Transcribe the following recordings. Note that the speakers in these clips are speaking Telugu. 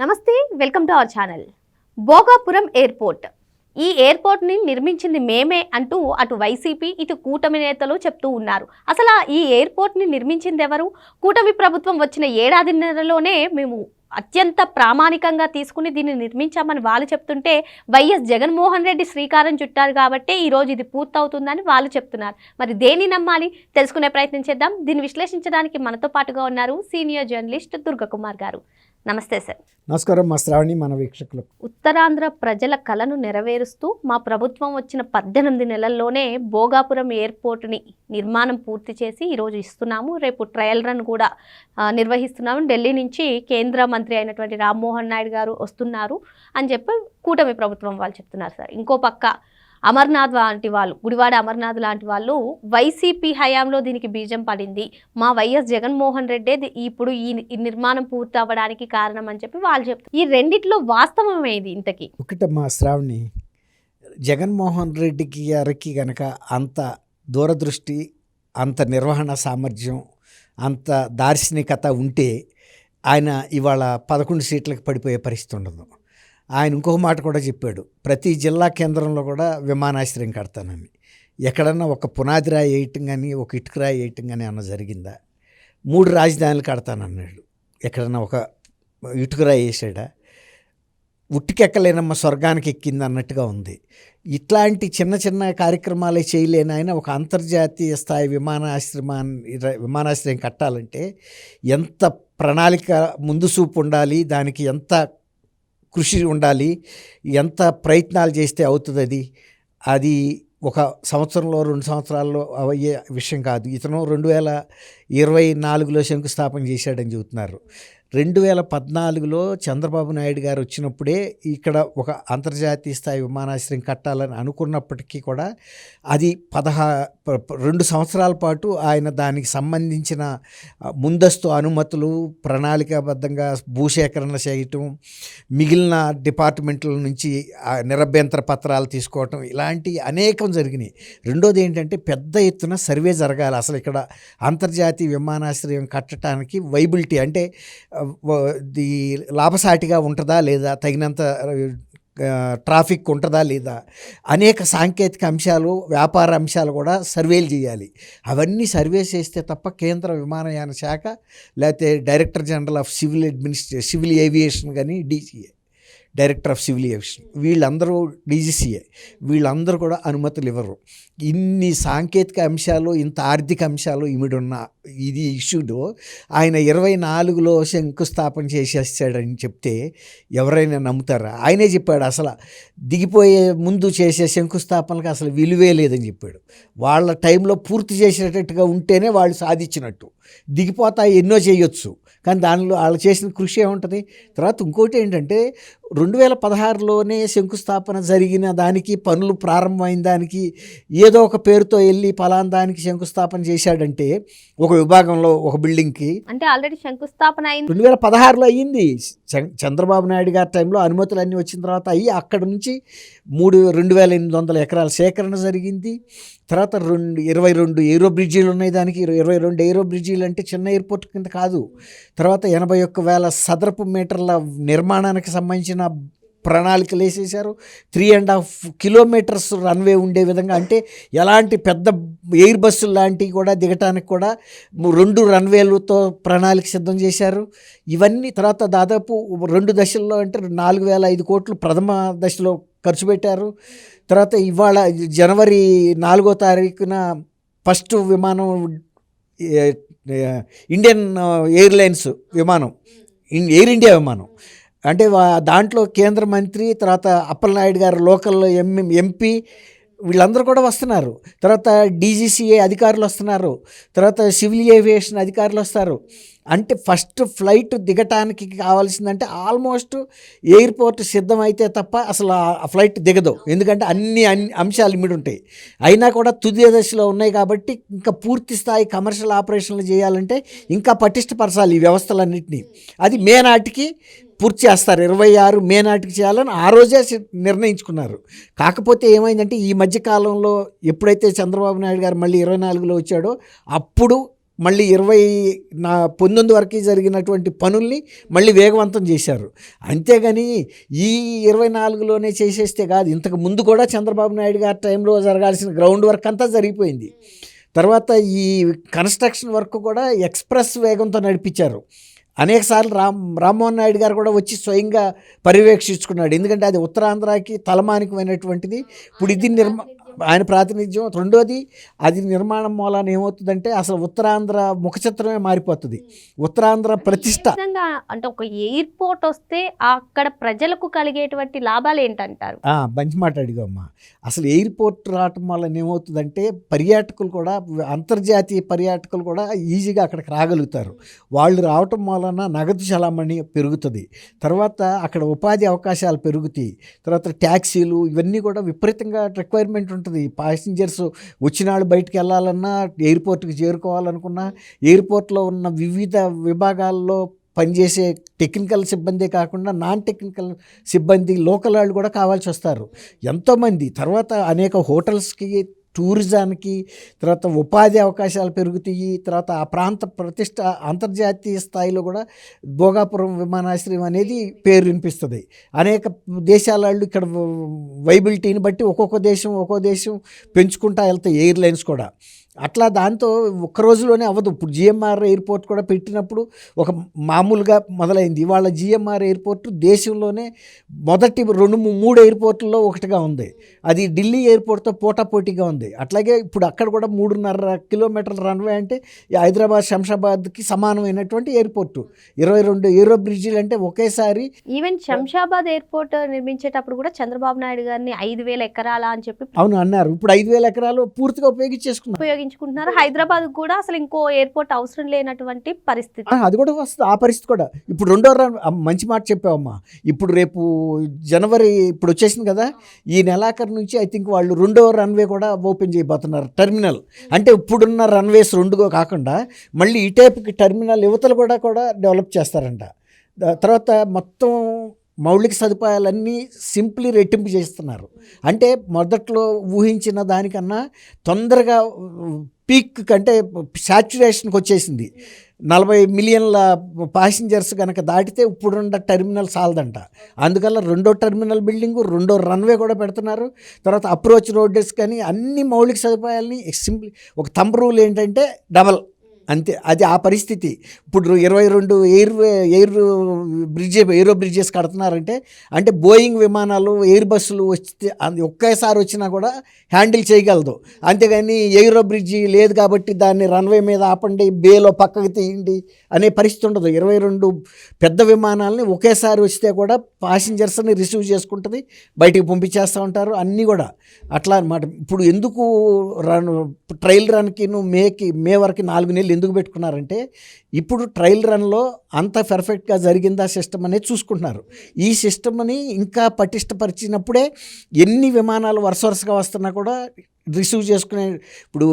నమస్తే, welcome to our channel. Bhogapuram airport. ఈ ఎయిర్పోర్ట్ని నిర్మించింది మేమే అంటూ అటు వైసీపీ ఇటు కూటమి నేతలు చెప్తూ ఉన్నారు. అసలు ఈ ఎయిర్పోర్ట్ని నిర్మించింది ఎవరు? కూటమి ప్రభుత్వం వచ్చిన ఏడాదిన్నరలోనే మేము అత్యంత ప్రామాణికంగా తీసుకుని దీన్ని నిర్మించామని వాళ్ళు చెప్తుంటే, వైఎస్ జగన్మోహన్ రెడ్డి శ్రీకారం చుట్టారు కాబట్టి ఈరోజు ఇది పూర్తవుతుందని వాళ్ళు చెప్తున్నారు. మరి దేన్ని నమ్మాలి తెలుసుకునే ప్రయత్నం చేద్దాం. దీన్ని విశ్లేషించడానికి మనతో పాటుగా ఉన్నారు సీనియర్ జర్నలిస్ట్ దుర్గకుమార్ గారు. నమస్తే సార్. నమస్కారం మా శ్రావణి, మన వీక్షకులకు. ఉత్తరాంధ్ర ప్రజల కలను నెరవేరుస్తూ మా ప్రభుత్వం వచ్చిన 18 నెలల్లోనే భోగాపురం ఎయిర్పోర్ట్ని నిర్మాణం పూర్తి చేసి ఈరోజు ఇస్తున్నాము. రేపు ట్రయల్ రన్ కూడా నిర్వహిస్తున్నాము. ఢిల్లీ నుంచి కేంద్ర మంత్రి అయినటువంటి రామ్మోహన్ నాయుడు గారు వస్తున్నారు అని చెప్పి కూటమి ప్రభుత్వం వాళ్ళు చెప్తున్నారు సార్. ఇంకో పక్క అమర్నాథ్ లాంటి వాళ్ళు, గుడివాడ అమర్నాథ్ లాంటి వాళ్ళు వైసీపీ హయాంలో దీనికి బీజం పడింది, మా వైఎస్ జగన్మోహన్ రెడ్డే ఇప్పుడు ఈ నిర్మాణం పూర్తి అవ్వడానికి కారణం అని చెప్పి వాళ్ళు చెప్తారు. ఈ రెండిట్లో వాస్తవం ఏది ఇంతకీ? ఒకటమ్మా శ్రావణి, జగన్మోహన్ రెడ్డికి గారికి గనక అంత దూరదృష్టి, అంత నిర్వహణ సామర్థ్యం, అంత దార్శనికత ఉంటే ఆయన ఇవాళ 11 సీట్లకు పడిపోయే పరిస్థితి ఉండదు. ఆయన ఇంకొక మాట కూడా చెప్పాడు, ప్రతి జిల్లా కేంద్రంలో కూడా విమానాశ్రయం కడతానని. ఎక్కడన్నా ఒక పునాది రాయి వేయటం కానీ ఒక ఇటుక రాయి వేయటం కానీ అన్న జరిగిందా? 3 రాజధానులు కడతానన్నాడు, ఎక్కడన్నా ఒక ఇటుక రాయి వేసాడా? ఉట్టికెక్కలేనమ్మ స్వర్గానికి ఎక్కింది అన్నట్టుగా ఉంది. ఇట్లాంటి చిన్న చిన్న కార్యక్రమాలే చేయలేని ఆయన ఒక అంతర్జాతీయ స్థాయి విమానాశ్రయం కట్టాలంటే ఎంత ప్రణాళిక ముందు చూపు ఉండాలి, దానికి ఎంత కృషి ఉండాలి, ఎంత ప్రయత్నాలు చేస్తే అవుతుంది. అది ఒక సంవత్సరంలో 2 సంవత్సరాల్లో అయ్యే విషయం కాదు. ఇతను 2024లో శంకుస్థాపన చేశాడని చెబుతున్నారు. 2014లో చంద్రబాబు నాయుడు గారు వచ్చినప్పుడే ఇక్కడ ఒక అంతర్జాతీయ స్థాయి విమానాశ్రయం కట్టాలని అనుకున్నప్పటికీ కూడా అది 2 సంవత్సరాల పాటు ఆయన దానికి సంబంధించిన ముందస్తు అనుమతులు, ప్రణాళికాబద్ధంగా భూసేకరణ చేయటం, మిగిలిన డిపార్ట్మెంట్ల నుంచి నిరభ్యంతర పత్రాలు తీసుకోవటం, ఇలాంటి అనేకం జరిగినాయి. రెండోది ఏంటంటే పెద్ద ఎత్తున సర్వే జరగాలి. అసలు ఇక్కడ అంతర్జాతీయ విమానాశ్రయం కట్టడానికి వైబిలిటీ అంటే లాభసాటిగా ఉంటుందా లేదా, తగినంత ట్రాఫిక్ ఉంటుందా లేదా, అనేక సాంకేతిక అంశాలు, వ్యాపార అంశాలు కూడా సర్వేలు చేయాలి. అవన్నీ సర్వే చేస్తే తప్ప కేంద్ర విమానయాన శాఖ లేకపోతే director general of civil aviation కానీ DCA, director of civil aviation, వీళ్ళందరూ డీజీసీఏ, వీళ్ళందరూ కూడా అనుమతులు ఇవ్వరు. ఇన్ని సాంకేతిక అంశాలు, ఇంత ఆర్థిక అంశాలు ఇమిడున్న ఇది ఇష్యూలో ఆయన 24లో శంకుస్థాపన చేసేసాడని చెప్తే ఎవరైనా నమ్ముతారా? ఆయనే చెప్పాడు, అసలు దిగిపోయే ముందు చేసే శంకుస్థాపనలకు అసలు విలువే లేదని చెప్పాడు. వాళ్ళ టైంలో పూర్తి చేసేటట్టుగా ఉంటేనే వాళ్ళు సాధించినట్టు. దిగిపోతా ఎన్నో చేయొచ్చు, కానీ దానిలో వాళ్ళు చేసిన కృషి ఏముంటుంది? తర్వాత ఇంకోటి ఏంటంటే 2016లోనే శంకుస్థాపన జరిగిన దానికి, పనులు ప్రారంభమైన దానికి ఏదో ఒక పేరుతో వెళ్ళి పలానా దానికి శంకుస్థాపన చేశాడంటే ఒక విభాగంలో ఒక బిల్డింగ్కి, అంటే ఆల్రెడీ శంకుస్థాపన అయింది 2016లో అయ్యింది. చంద్రబాబు నాయుడు గారి టైంలో అనుమతులు అన్నీ వచ్చిన తర్వాత అయ్యి అక్కడ నుంచి 2,800 ఎకరాల సేకరణ జరిగింది. తర్వాత 22 ఏరో బ్రిడ్జీలు ఉన్నాయి. దానికి 22 ఏరో బ్రిడ్జీలు అంటే చిన్న ఎయిర్పోర్ట్ కింద కాదు. తర్వాత 81,000 చదరపు మీటర్ల నిర్మాణానికి సంబంధించిన ప్రణాళికలు వేసేశారు. 3.5 కిలోమీటర్స్ రన్వే ఉండే విధంగా, అంటే ఎలాంటి పెద్ద ఎయిర్ బస్సులు లాంటివి కూడా దిగటానికి కూడా 2 రన్వేలతో ప్రణాళిక సిద్ధం చేశారు. ఇవన్నీ తర్వాత దాదాపు 2 దశల్లో అంటే 4,005 కోట్లు ప్రథమ దశలో ఖర్చు పెట్టారు. తర్వాత ఇవాళ జనవరి 4వ తారీఖున ఫస్ట్ విమానం ఇండియన్ ఎయిర్లైన్స్ విమానం, ఎయిర్ ఇండియా విమానం, అంటే దాంట్లో కేంద్ర మంత్రి, తర్వాత అప్పలనాయుడు గారు లోకల్ ఎంపీ, వీళ్ళందరూ కూడా వస్తున్నారు. తర్వాత డీజీసీఏ అధికారులు వస్తున్నారు. తర్వాత సివిల్ ఏవియేషన్ అధికారులు వస్తారు. అంటే ఫస్ట్ ఫ్లైట్ దిగటానికి కావాల్సిందంటే ఆల్మోస్ట్ ఎయిర్పోర్ట్ సిద్ధమైతే తప్ప అసలు ఆ ఫ్లైట్ దిగదు. ఎందుకంటే అన్ని అంశాలు ఇమిడి ఉంటాయి. అయినా కూడా తుది దశలో ఉన్నాయి కాబట్టి ఇంకా పూర్తి స్థాయి కమర్షియల్ ఆపరేషన్లు చేయాలంటే ఇంకా పటిష్టపరచాలి ఈ వ్యవస్థలన్నింటినీ. అది మే నాటికి పూర్తి చేస్తారు. 26 మే నాటికి చేయాలని ఆ రోజే నిర్ణయించుకున్నారు. కాకపోతే ఏమైందంటే ఈ మధ్యకాలంలో ఎప్పుడైతే చంద్రబాబు నాయుడు గారు మళ్ళీ 24లో వచ్చాడో అప్పుడు మళ్ళీ 19 వరకు జరిగినటువంటి పనుల్ని మళ్ళీ వేగవంతం చేశారు. అంతేగాని ఈ 24లోనే చేసేస్తే కాదు. ఇంతకు ముందు కూడా చంద్రబాబు నాయుడు గారి టైంలో జరగాల్సిన గ్రౌండ్ వర్క్ అంతా జరిగిపోయింది. తర్వాత ఈ కన్స్ట్రక్షన్ వర్క్ కూడా ఎక్స్ప్రెస్ వేగంతో నడిపించారు. అనేకసార్లు రామ్మోహన్ నాయుడు గారు కూడా వచ్చి స్వయంగా పర్యవేక్షించుకున్నాడు. ఎందుకంటే అది ఉత్తరాంధ్రకి తలమానికమైనటువంటిది. ఇప్పుడు ఇది ఆయన ప్రాతినిధ్యం. రెండోది, అది నిర్మాణం మూలాన ఏమవుతుందంటే అసలు ఉత్తరాంధ్ర ముఖచిత్రమే మారిపోతుంది. ఉత్తరాంధ్ర ప్రతిష్ట అంటే ఒక ఎయిర్పోర్ట్ వస్తే అక్కడ ప్రజలకు కలిగేటువంటి లాభాలు ఏంటంటారు? మంచి మాట అడిగమ్మా. అసలు ఎయిర్పోర్ట్ రావటం వల్ల ఏమవుతుందంటే పర్యాటకులు కూడా, అంతర్జాతీయ పర్యాటకులు కూడా ఈజీగా అక్కడికి రాగలుగుతారు. వాళ్ళు రావటం వలన నగదు చలామణి పెరుగుతుంది. తర్వాత అక్కడ ఉపాధి అవకాశాలు పెరుగుతాయి. తర్వాత ట్యాక్సీలు ఇవన్నీ కూడా విపరీతంగా రిక్వైర్మెంట్ ఉంటుంది. ప్యాసింజర్స్ వచ్చినాళ్ళు బయటికి వెళ్ళాలన్నా, ఎయిర్పోర్ట్కి చేరుకోవాలనుకున్నా, ఎయిర్పోర్ట్లో ఉన్న వివిధ విభాగాల్లో పనిచేసే టెక్నికల్ సిబ్బందే కాకుండా నాన్ టెక్నికల్ సిబ్బంది, లోకల్ వాళ్ళు కూడా కావాల్సి వస్తారు ఎంతోమంది. తర్వాత అనేక హోటల్స్కి, టూరిజానికి, తర్వాత ఉపాధి అవకాశాలు పెరుగుతాయి. తర్వాత ఆ ప్రాంత ప్రతిష్ట అంతర్జాతీయ స్థాయిలో కూడా భోగాపురం విమానాశ్రయం అనేది పేరు వినిపిస్తుంది. అనేక దేశాల వాళ్ళు ఇక్కడ వైబిలిటీని బట్టి ఒక్కొక్క దేశం పెంచుకుంటా వెళ్తాయి ఎయిర్లైన్స్ కూడా. అట్లా దాంతో ఒక్క రోజులోనే అవ్వదు. ఇప్పుడు జిఎంఆర్ ఎయిర్పోర్ట్ కూడా పెట్టినప్పుడు ఒక మామూలుగా మొదలైంది. ఇవాళ జిఎంఆర్ ఎయిర్పోర్ట్ దేశంలోనే మొదటి 2-3 ఎయిర్పోర్టుల్లో ఒకటిగా ఉంది. అది ఢిల్లీ ఎయిర్పోర్ట్తో పోటాపోటీగా ఉంది. అట్లాగే ఇప్పుడు అక్కడ కూడా 3.5 కిలోమీటర్ల రన్వే అంటే హైదరాబాద్ శంషాబాద్కి సమానమైనటువంటి ఎయిర్పోర్టు. 22 ఏరో బ్రిడ్జిలు అంటే ఒకేసారి. ఈవెన్ శంషాబాద్ ఎయిర్పోర్ట్ నిర్మించేటప్పుడు కూడా చంద్రబాబు నాయుడు గారిని 5,000 ఎకరాల అని చెప్పి అవును అన్నారు. ఇప్పుడు 5,000 ఎకరాలు పూర్తిగా ఉపయోగించుకుంటున్నారు. హైదరాబాద్ కూడా అసలు ఇంకో ఎయిర్పోర్ట్ అవసరం లేనటువంటి పరిస్థితి. అది కూడా వస్తుంది. ఆ పరిస్థితి కూడా ఇప్పుడు 2వ రన్. మంచి మాట చెప్పావమ్మా. ఇప్పుడు రేపు జనవరి ఇప్పుడు వచ్చేసింది కదా, ఈ నెలాఖరు నుంచి ఐ థింక్ వాళ్ళు 2వ రన్వే కూడా ఓపెన్ చేయబోతున్నారు. టెర్మినల్ అంటే ఇప్పుడున్న రన్వేస్ 2 కాకుండా మళ్ళీ ఈ టైప్కి టెర్మినల్ యువతలు కూడా డెవలప్ చేస్తారంట. తర్వాత మొత్తం మౌలిక సదుపాయాలన్నీ సింప్లీ రెట్టింపు చేస్తున్నారు. అంటే మొదట్లో ఊహించిన దానికన్నా తొందరగా పీక్ కంటే సాచ్యురేషన్కి వచ్చేసింది. 40 మిలియన్ల ప్యాసింజర్స్ కనుక దాటితే ఇప్పుడున్న టెర్మినల్ సాలదంట. అందువల్ల 2వ టెర్మినల్ బిల్డింగు, 2వ రన్వే కూడా పెడుతున్నారు. తర్వాత అప్రోచ్ రోడ్స్ కానీ అన్ని మౌలిక సదుపాయాలని సింప్లీ ఒక థంబ్ రూల్ ఏంటంటే డబల్ అంతే. అది ఆ పరిస్థితి. ఇప్పుడు 22 ఏరో బ్రిడ్జెస్ కడుతున్నారంటే అంటే బోయింగ్ విమానాలు, ఎయిర్ బస్సులు వస్తే ఒకేసారి వచ్చినా కూడా హ్యాండిల్ చేయగలదు. అంతేగాని ఎయిరో బ్రిడ్జి లేదు కాబట్టి దాన్ని రన్వే మీద ఆపండి, బేలో పక్కకు తీయండి అనే పరిస్థితి ఉండదు. 22 పెద్ద విమానాలని ఒకేసారి వస్తే కూడా ప్యాసింజర్స్ని రిసీవ్ చేసుకుంటుంది, బయటికి పంపించేస్తూ ఉంటారు. అన్నీ కూడా అట్లా అన్నమాట. ఇప్పుడు ఎందుకు ట్రయల్ రన్కి మే వరకు 4 నెలలు ఎందుకు పెట్టుకున్నారంటే ఇప్పుడు ట్రయల్ రన్లో అంత పర్ఫెక్ట్గా జరిగిందా సిస్టమ్ అనేది చూసుకుంటున్నారు. ఈ సిస్టమ్ని ఇంకా పటిష్టపరిచినప్పుడే ఎన్ని విమానాలు వరుసగా వస్తున్నా కూడా రిసీవ్ చేసుకునే ఇప్పుడు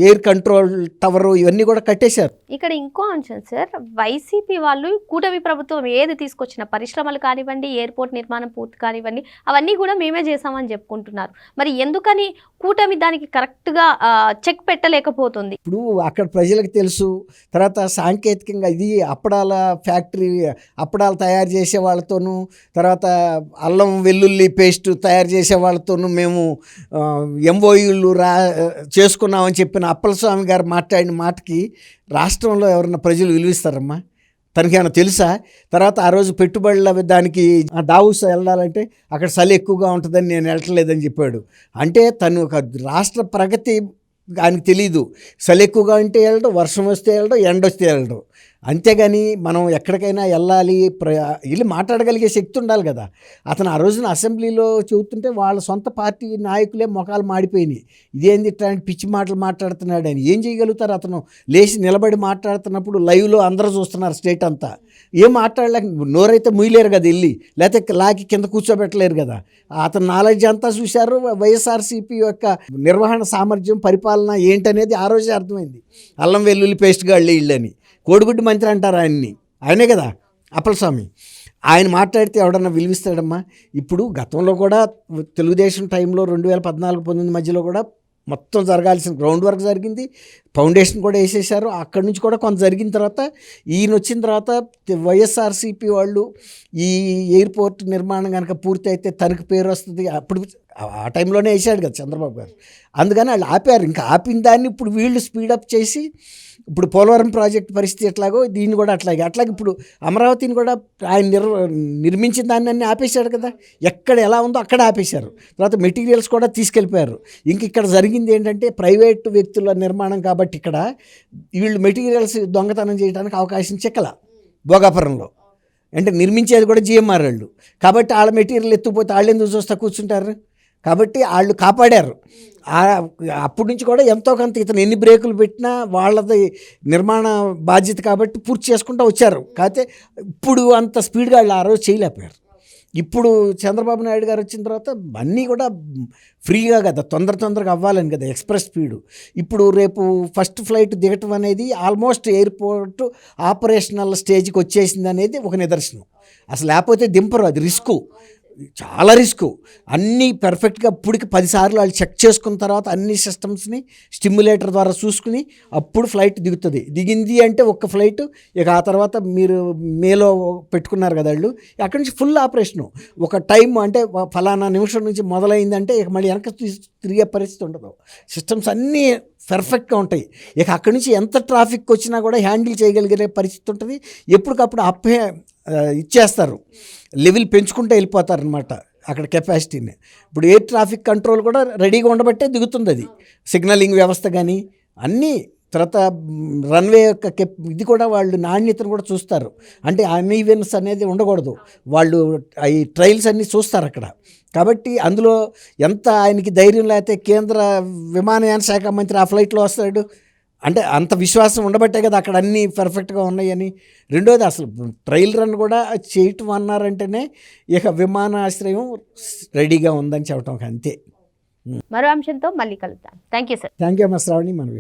ఎయిర్ కంట్రోల్ టవర్ ఇవన్నీ కూడా కట్టేశారు. ఇక్కడ ఇంకో అంశం సార్, వైసీపీ వాళ్ళు కూటమి ప్రభుత్వం ఏది తీసుకొచ్చిన పరిశ్రమలు కానివ్వండి, ఎయిర్పోర్ట్ నిర్మాణం పూర్తి కానివ్వండి, అవన్నీ కూడా మేమే చేసామని చెప్పుకుంటున్నారు. మరి ఎందుకని కూటమి దానికి కరెక్ట్గా చెక్ పెట్టలేకపోతుంది? ఇప్పుడు అక్కడ ప్రజలకు తెలుసు. తర్వాత సాంకేతికంగా ఇది అప్పడాల ఫ్యాక్టరీ, అప్పడాలు తయారు చేసే వాళ్ళతోనూ, తర్వాత అల్లం వెల్లుల్లి పేస్ట్ తయారు చేసే వాళ్ళతోనూ మేము ఎంఓయూ చేసుకున్నామని చెప్పిన అప్పలస్వామి గారు మాట్లాడిన మాటకి రాష్ట్రంలో ఎవరన్నా ప్రజలు విలువిస్తారమ్మా? తనకేమైనా తెలుసా? తర్వాత ఆ రోజు పెట్టుబడుల దానికి దావూస్ వెళ్ళాలంటే అక్కడ చలి ఎక్కువగా ఉంటుందని నేను వెళ్ళట్లేదని చెప్పాడు. అంటే తను ఒక రాష్ట్ర ప్రగతి ఆయనకు తెలీదు. చలి ఎక్కువగా ఉంటే వెళ్ళడం, వర్షం వస్తే వెళ్ళడం, ఎండ వస్తే వెళ్ళడం. అంతేగాని మనం ఎక్కడికైనా వెళ్ళాలి, వెళ్ళి మాట్లాడగలిగే శక్తి ఉండాలి కదా. అతను ఆ రోజున అసెంబ్లీలో చెబుతుంటే వాళ్ళ సొంత పార్టీ నాయకులే మొఖాలు మాడిపోయినాయి. ఇదేంది ఇట్లాంటి పిచ్చి మాటలు మాట్లాడుతున్నాడు అని. ఏం చేయగలుగుతారు? అతను లేచి నిలబడి మాట్లాడుతున్నప్పుడు లైవ్లో అందరూ చూస్తున్నారు, స్టేట్ అంతా. ఏం మాట్లాడలేక నోరైతే ముయ్యలేరు కదా వెళ్ళి, లేకపోతే లాకి కింద కూర్చోబెట్టలేరు కదా. అతను నాలెడ్జ్ అంతా చూశారు. వైఎస్ఆర్సీపీ యొక్క నిర్వహణ సామర్థ్యం, పరిపాలన ఏంటనేది ఆ రోజే అర్థమైంది. అల్లం వెల్లుల్లి పేస్ట్ గాళ్ళు వీళ్ళని కోడిగుడ్డు మంత్రి అంటారు ఆయన్ని. ఆయనే కదా అప్పలస్వామి. ఆయన మాట్లాడితే ఎవడన్నా విలువిస్తాడమ్మా? ఇప్పుడు గతంలో కూడా తెలుగుదేశం టైంలో 2014-19 మధ్యలో కూడా మొత్తం జరగాల్సిన గ్రౌండ్ వర్క్ జరిగింది, ఫౌండేషన్ కూడా వేసేసారు. అక్కడి నుంచి కూడా కొంత జరిగిన తర్వాత ఈయన వచ్చిన తర్వాత వైఎస్ఆర్సీపీ వాళ్ళు ఈ ఎయిర్పోర్ట్ నిర్మాణం కనుక పూర్తి అయితే తనకు పేరు వస్తుంది, అప్పుడు ఆ టైంలోనే వేసాడు కదా చంద్రబాబు గారు. అందుకని వాళ్ళు ఆపారు. ఇంకా ఆపిన దాన్ని ఇప్పుడు వీళ్ళు స్పీడప్ చేసి ఇప్పుడు పోలవరం ప్రాజెక్ట్ పరిస్థితి ఎట్లాగో దీన్ని కూడా అట్లాగే ఇప్పుడు అమరావతిని కూడా ఆయన నిర్మించిన దాన్ని అన్నీ ఆపేశాడు కదా. ఎక్కడ ఎలా ఉందో అక్కడ ఆపేశారు. తర్వాత మెటీరియల్స్ కూడా తీసుకెళ్ళిపోయారు. ఇంక ఇక్కడ జరిగింది ఏంటంటే ప్రైవేటు వ్యక్తుల నిర్మాణం కాబట్టి ఇక్కడ వీళ్ళు మెటీరియల్స్ దొంగతనం చేయడానికి అవకాశం చిక్కల భోగాపురంలో. అంటే నిర్మించేది కూడా జిఎంఆర్ వాళ్ళు కాబట్టి వాళ్ళ మెటీరియల్ ఎత్తుకుపోతే వాళ్ళు ఎందుకు చూస్తా కూర్చుంటారు. కాబట్టి వాళ్ళు కాపాడారు. అప్పటి నుంచి కూడా ఎంతో కొంత ఇతను ఎన్ని బ్రేకులు పెట్టినా వాళ్ళది నిర్మాణ బాధ్యత కాబట్టి పూర్తి చేసుకుంటూ వచ్చారు. కాకపోతే ఇప్పుడు అంత స్పీడ్గా వాళ్ళు ఆ రోజు చేయలేకపోయారు. ఇప్పుడు చంద్రబాబు నాయుడు గారు వచ్చిన తర్వాత అన్నీ కూడా ఫ్రీగా కదా, తొందరగా అవ్వాలని కదా ఎక్స్ప్రెస్ స్పీడు. ఇప్పుడు రేపు ఫస్ట్ ఫ్లైట్ దిగటం అనేది ఆల్మోస్ట్ ఎయిర్పోర్ట్ ఆపరేషనల్ స్టేజ్కి వచ్చేసింది అనేది ఒక నిదర్శనం. అసలు లేకపోతే దింపరు, అది రిస్కు, చాలా రిస్క్. అన్నీ పర్ఫెక్ట్గా ఇప్పటికి 10 సార్లు వాళ్ళు చెక్ చేసుకున్న తర్వాత అన్ని సిస్టమ్స్ని స్టిమ్యులేటర్ ద్వారా చూసుకుని అప్పుడు ఫ్లైట్ దిగుతుంది. దిగింది అంటే ఒక్క ఫ్లైట్, ఇక ఆ తర్వాత మీరు మేలో పెట్టుకున్నారు కదా వాళ్ళు, అక్కడి నుంచి ఫుల్ ఆపరేషను. ఒక టైం అంటే ఫలానా నిమిషం నుంచి మొదలైందంటే ఇక మళ్ళీ వెనక తిరిగే పరిస్థితి ఉండదు. సిస్టమ్స్ అన్నీ పర్ఫెక్ట్గా ఉంటాయి. ఇక అక్కడి నుంచి ఎంత ట్రాఫిక్ వచ్చినా కూడా హ్యాండిల్ చేయగలిగే పరిస్థితి ఉంటుంది. ఎప్పటికప్పుడు ఇచ్చేస్తారు, లెవెల్ పెంచుకుంటూ వెళ్ళిపోతారనమాట అక్కడ కెపాసిటీని. ఇప్పుడు ఎయిర్ ట్రాఫిక్ కంట్రోల్ కూడా రెడీగా ఉండబట్టే దిగుతుంది అది, సిగ్నలింగ్ వ్యవస్థ కానీ అన్నీ. తర్వాత రన్వే యొక్క ఇది కూడా వాళ్ళు నాణ్యతను కూడా చూస్తారు. అంటే అన్ఈవెన్స్ అనేది ఉండకూడదు, వాళ్ళు ఈ ట్రయల్స్ అన్నీ చూస్తారు అక్కడ. కాబట్టి అందులో ఎంత ఆయనకి ధైర్యం లేకపోతే కేంద్ర విమానయాన శాఖ మంత్రి ఆ ఫ్లైట్లో వస్తాడు అంటే అంత విశ్వాసం ఉండబట్టే కదా అక్కడ అన్నీ పర్ఫెక్ట్గా ఉన్నాయని. రెండోది అసలు ట్రయల్ రన్ కూడా చేయటం అన్నారంటేనే ఇక విమానాశ్రయం రెడీగా ఉందని చెప్పటం అంతే. మరో అంశంతో మళ్ళీ కలుద్దాం. Thank you sir. Thank you అమ్మ శ్రావణి. మనం